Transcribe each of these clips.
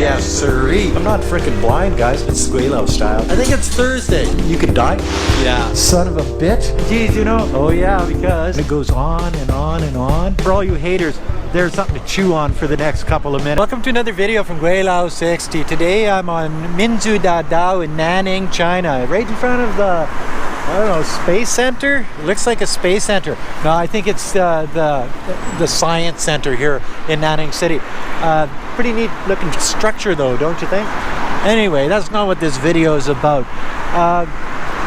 Yes, sirree. I'm not freaking blind, guys. It's Gweilo style. I think it's Thursday. You could die. Yeah. Son of a bitch. Geez, you know. Oh yeah, because it goes on and on and on. For all you haters, there's something to chew on for the next couple of minutes. Welcome to another video from Gweilo 60. Today I'm on Minzu Dadao in Nanning, China. Right in front of the, I don't know, space center? It looks like a space center. No, I think it's the science center here in Nanning City. Pretty neat looking structure though, don't you think? Anyway, that's not what this video is about.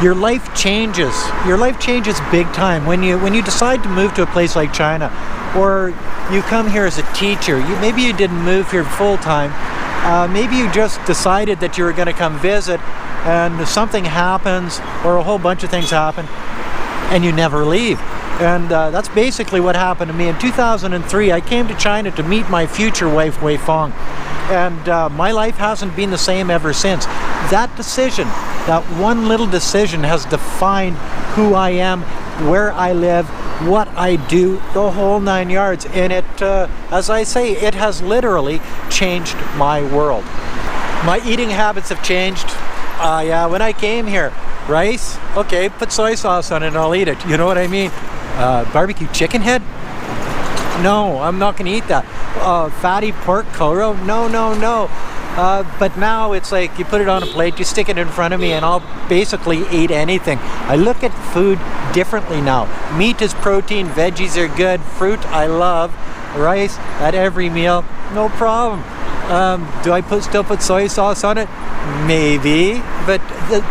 Your life changes. Your life changes big time when you decide to move to a place like China, or you come here as a teacher. Maybe you didn't move here full time. Maybe you just decided that you were going to come visit, and something happens, or a whole bunch of things happen, and you never leave. And that's basically what happened to me. In 2003, I came to China to meet my future wife, Wei Fong. And my life hasn't been the same ever since. That decision, that one little decision, has defined who I am, where I live, what I do, the whole 9 yards. And it, as I say, it has literally changed my world. My eating habits have changed. Yeah, when I came here, rice, okay, put soy sauce on it and I'll eat it. You know what I mean? Barbecue chicken head? No, I'm not gonna eat that. Fatty pork koro? No, no, no. But now it's like you put it on a plate, you stick it in front of me, and I'll basically eat anything. I look at food differently now. Meat is protein, veggies are good, fruit I love, rice at every meal, no problem. Do I still put soy sauce on it? Maybe, but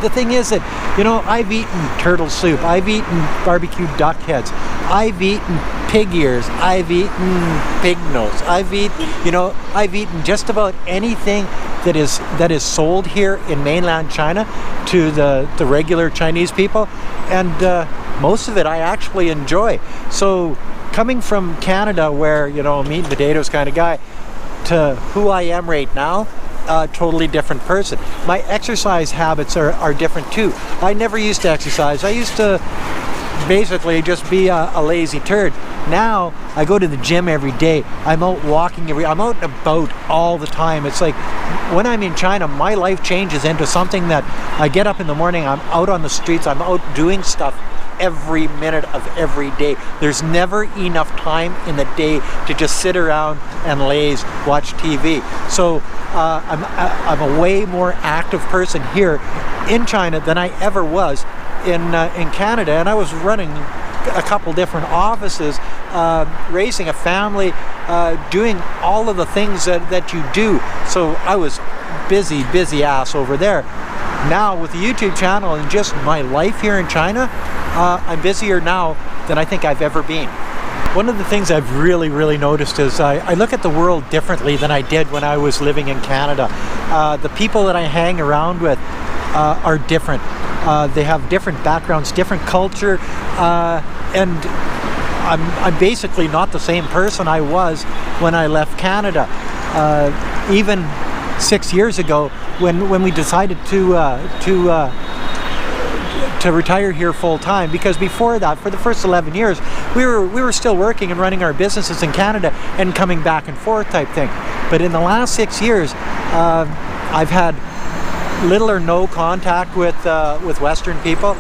the thing is that, you know, I've eaten turtle soup, I've eaten barbecue duck heads, I've eaten pig ears, I've eaten pig nose, I've eaten just about anything that is sold here in mainland China to the regular Chinese people, and most of it I actually enjoy. So coming from Canada, where, you know, meat and potatoes kind of guy, to who I am right now, a totally different person. My exercise habits are different too. I never used to exercise. I used to basically just be a lazy turd. Now I go to the gym every day. I'm out walking I'm out and about all the time. It's like when I'm in China, my life changes into something that I get up in the morning, I'm out on the streets, I'm out doing stuff every minute of every day. There's never enough time in the day to just sit around and laze, watch TV. So I'm a way more active person here in China than I ever was in Canada. And I was running a couple different offices, raising a family, doing all of the things that you do. So I was busy ass over there. Now with the YouTube channel and just my life here in China, I'm busier now than I think I've ever been. One of the things I've really noticed is I look at the world differently than I did when I was living in Canada. The people that I hang around with are different. They have different backgrounds, different culture, and I'm basically not the same person I was when I left Canada. Even 6 years ago, when we decided to retire here full time, because before that, for the first 11 years, we were still working and running our businesses in Canada and coming back and forth type thing. But in the last 6 years, I've had little or no contact with Western people.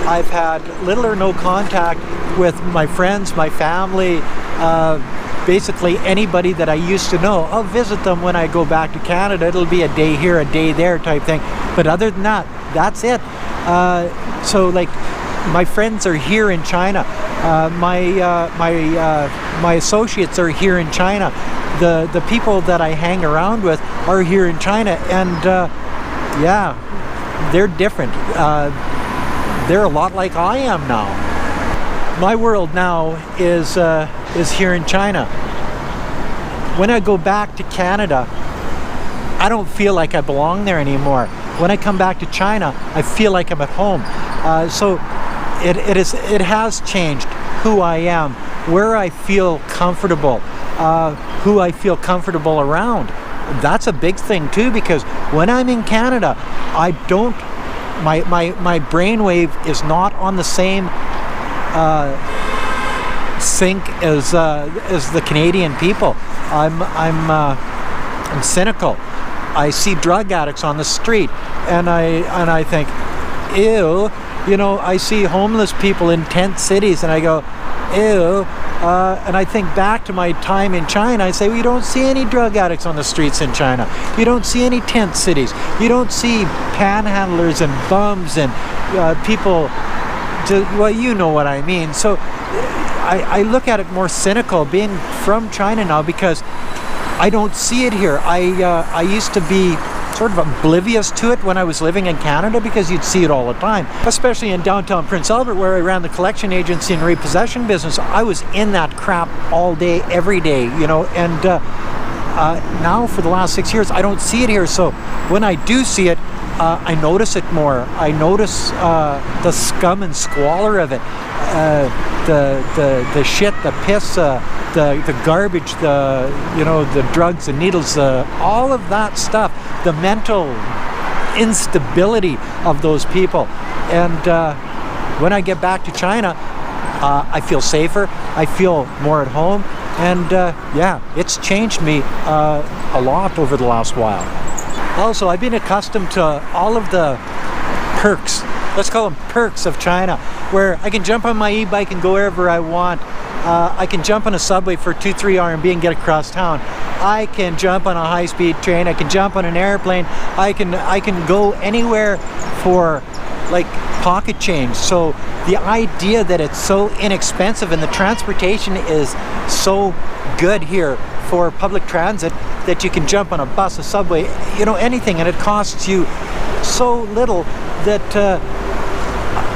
I've had little or no contact with my friends, my family, basically anybody that I used to know. I'll visit them when I go back to Canada. It'll be a day here, a day there type thing. But other than that, that's it. So like, my friends are here in China. My associates are here in China. The people that I hang around with are here in China, and yeah, they're different. They're a lot like I am now. My world now is here in China. When I go back to Canada, I don't feel like I belong there anymore. When I come back to China, I feel like I'm at home. So it has changed who I am, where I feel comfortable, who I feel comfortable around. That's a big thing too, because when I'm in Canada, I don't, my brainwave is not on the same sync as the Canadian people. I'm cynical. I see drug addicts on the street, and I think, ew. You know, I see homeless people in tent cities, and I go, ew. And I think back to my time in China. I say, well, you don't see any drug addicts on the streets in China. You don't see any tent cities. You don't see panhandlers and bums and people. Well, you know what I mean. So I look at it more cynical, being from China now, because I don't see it here. I used to be sort of oblivious to it when I was living in Canada, because you'd see it all the time, especially in downtown Prince Albert, where I ran the collection agency and repossession business. I was in that crap all day, every day, you know, and now for the last 6 years, I don't see it here. So when I do see it, I notice it more. I notice the scum and squalor of it, the shit, the piss, the garbage, the drugs, the needles, all of that stuff, the mental instability of those people. And when I get back to China, I feel safer. I feel more at home. And yeah, it's changed me a lot over the last while. Also, I've been accustomed to all of the perks, let's call them perks, of China, where I can jump on my e-bike and go wherever I want. I can jump on a subway for 2-3 RMB and get across town. I can jump on a high-speed train. I can jump on an airplane. I can go anywhere for like pocket change. So the idea that it's so inexpensive and the transportation is so good here for public transit, that you can jump on a bus, a subway, you know, anything, and it costs you so little that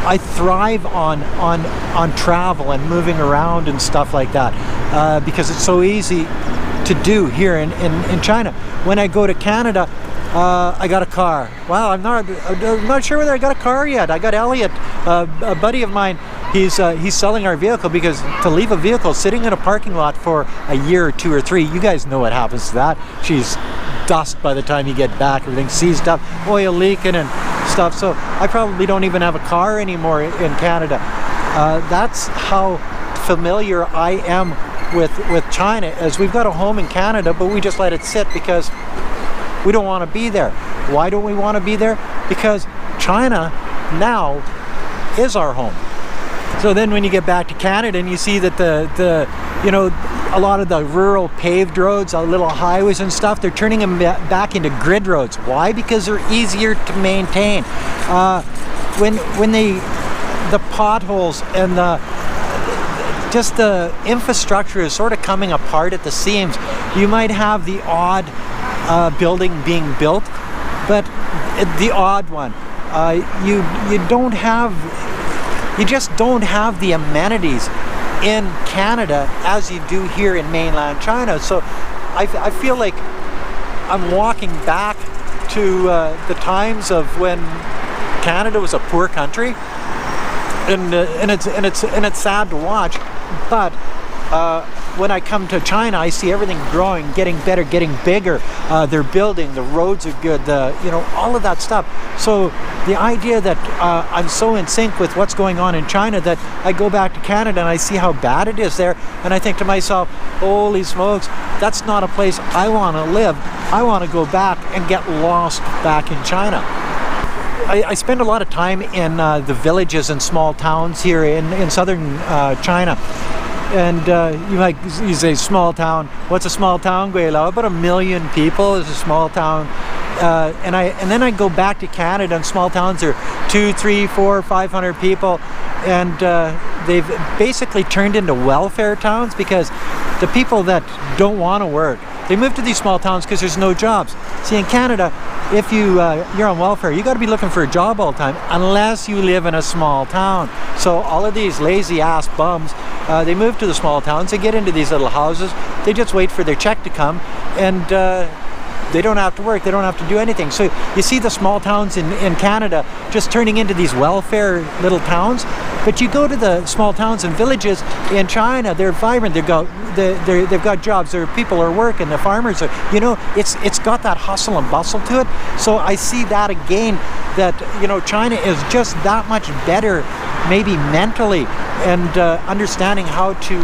I thrive on travel and moving around and stuff like that, because it's so easy to do here in China. When I go to Canada, I got a car. Wow, I'm not sure whether I got a car yet. I got Elliot, a buddy of mine. He's selling our vehicle, because to leave a vehicle sitting in a parking lot for a year or 2 or 3, you guys know what happens to that. She's dust by the time you get back. Everything seized up, oil leaking and stuff. So I probably don't even have a car anymore in Canada. That's how familiar I am with China, as we've got a home in Canada, but we just let it sit because we don't want to be there. Why don't we want to be there? Because China now is our home. So then when you get back to Canada and you see that a lot of the rural paved roads, little highways and stuff, they're turning them back into grid roads. Why? Because they're easier to maintain. When the potholes and the infrastructure is sort of coming apart at the seams, you might have the odd building being built, but the odd one. You just don't have the amenities in Canada as you do here in mainland China. So I feel like I'm walking back to the times of when Canada was a poor country, and it's sad to watch. But when I come to China, I see everything growing, getting better, getting bigger. They're building, the roads are good, all of that stuff. So the idea that I'm so in sync with what's going on in China that I go back to Canada and I see how bad it is there, and I think to myself, holy smokes, that's not a place I want to live. I want to go back and get lost back in China. I spend a lot of time in the villages and small towns here in southern China. And you say small town. What's a small town, Gweilo? About 1 million people is a small town. And then I go back to Canada, and small towns are 200, 300, 400, 500 people, and they've basically turned into welfare towns, because the people that don't want to work, they move to these small towns because there's no jobs. See, in Canada, if you're on welfare, you got to be looking for a job all the time, unless you live in a small town. So all of these lazy ass bums, they move to the small towns, they get into these little houses, they just wait for their check to come, and they don't have to work, they don't have to do anything. So you see the small towns in Canada just turning into these welfare little towns. But you go to the small towns and villages in China, they're vibrant, they've got jobs, their people are working, the farmers are, you know, it's got that hustle and bustle to it. So I see that again, that, you know, China is just that much better, maybe mentally, and understanding how to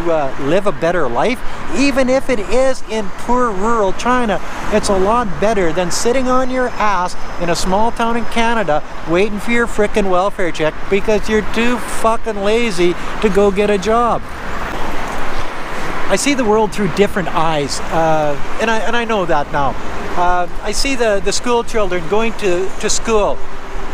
live a better life. Even if it is in poor rural China, it's a lot better than sitting on your ass in a small town in Canada waiting for your frickin' welfare check because you're too fucking lazy to go get a job. I see the world through different eyes, and I know that now. I see the school children going to school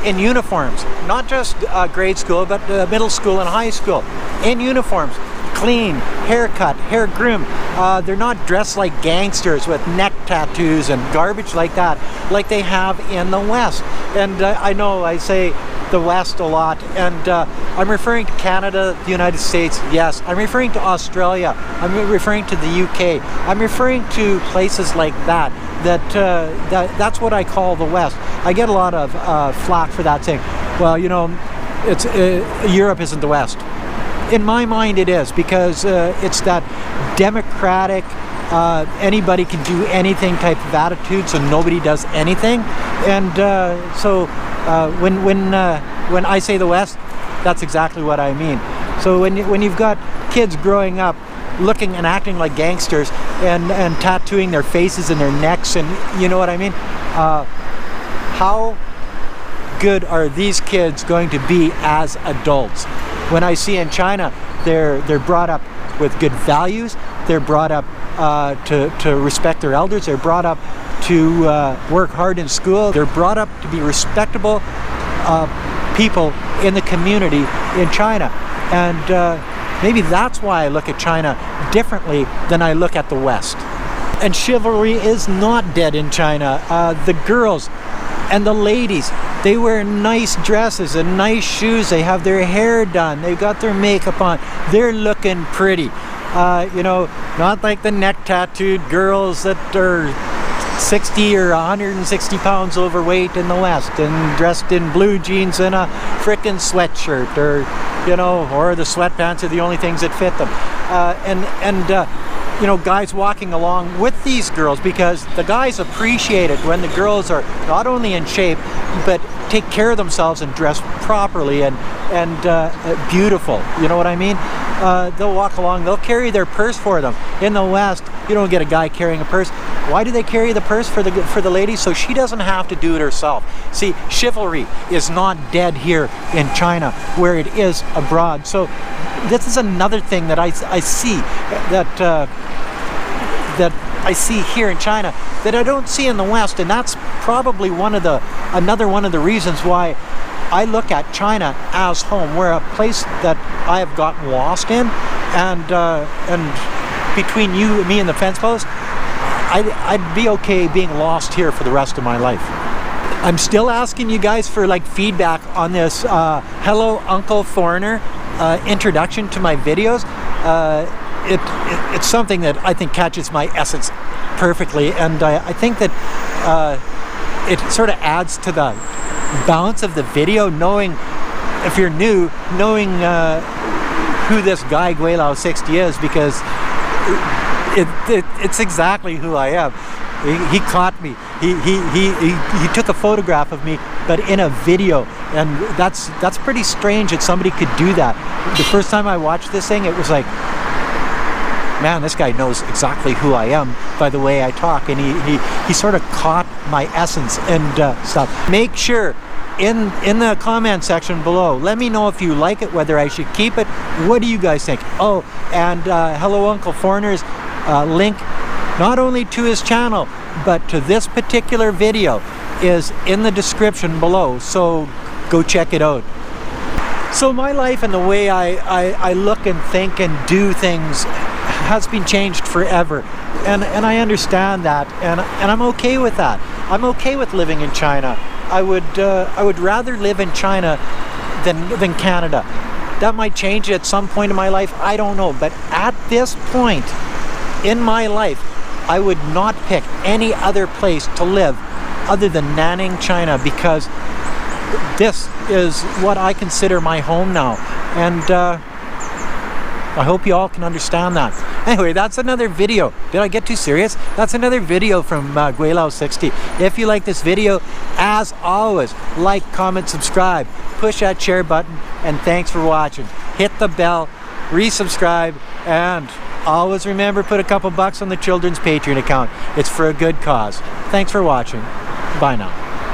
in uniforms, not just grade school, but middle school and high school, in uniforms, clean, haircut, hair groomed. They're not dressed like gangsters with neck tattoos and garbage like that, like they have in the West. And I know I say the West a lot, and I'm referring to Canada, the United States, yes. I'm referring to Australia, I'm referring to the UK, I'm referring to places like that. That's what I call the West. I get a lot of flack for that, saying, well, you know, it's Europe isn't the West. In my mind it is, because it's that democratic, anybody can do anything type of attitude, so nobody does anything. And so when I say the West, that's exactly what I mean. So when you've got kids growing up looking and acting like gangsters and tattooing their faces and their necks, and you know what I mean, how good are these kids going to be as adults? When I see in China, they're brought up with good values, they're brought up to respect their elders, they're brought up to work hard in school, they're brought up to be respectable people in the community in China. And maybe that's why I look at China differently than I look at the West. And chivalry is not dead in China. The girls and the ladies, they wear nice dresses and nice shoes, they have their hair done, they've got their makeup on, they're looking pretty. You know, not like the neck tattooed girls that are 60 or 160 pounds overweight in the West and dressed in blue jeans and a frickin' sweatshirt, or, you know, or the sweatpants are the only things that fit them. You know, guys walking along with these girls, because the guys appreciate it when the girls are not only in shape, but take care of themselves and dress properly and beautiful. You know what I mean? They'll walk along, they'll carry their purse for them. In the West, you don't get a guy carrying a purse. Why do they carry the purse for the lady? So she doesn't have to do it herself. See, chivalry is not dead here in China where it is abroad. So this is another thing that I see that I see here in China that I don't see in the West, and that's probably another one of the reasons why I look at China as home. We're a place that I have gotten lost in, and between you, me, and the fence post, I'd be okay being lost here for the rest of my life. I'm still asking you guys for like feedback on this Hello Uncle Foreigner introduction to my videos. It's something that I think catches my essence perfectly, and I think that it sort of adds to the balance of the video, knowing, if you're new, knowing who this guy Gweilo 60 is, because it's exactly who I am. He caught me. He took a photograph of me, but in a video, and that's pretty strange that somebody could do that. The first time I watched this thing, it was like, man, this guy knows exactly who I am by the way I talk, and he sort of caught my essence and stuff. Make sure in the comment section below, let me know if you like it, whether I should keep it. What do you guys think? Oh, and Hello Uncle Foreigner's link, not only to his channel, but to this particular video, is in the description below, so go check it out. So my life and the way I look and think and do things has been changed forever, and I understand that, and I'm okay with that. I'm okay with living in China. I would rather live in China than Canada. That might change at some point in my life, I don't know, but at this point in my life, I would not pick any other place to live other than Nanning, China, because this is what I consider my home now, and I hope you all can understand that. Anyway, that's another video. Did I get too serious? That's another video from Gweilo 60. If you like this video, as always, like, comment, subscribe, push that share button, and thanks for watching. Hit the bell, resubscribe, and always remember, put a couple bucks on the children's Patreon account. It's for a good cause. Thanks for watching. Bye now.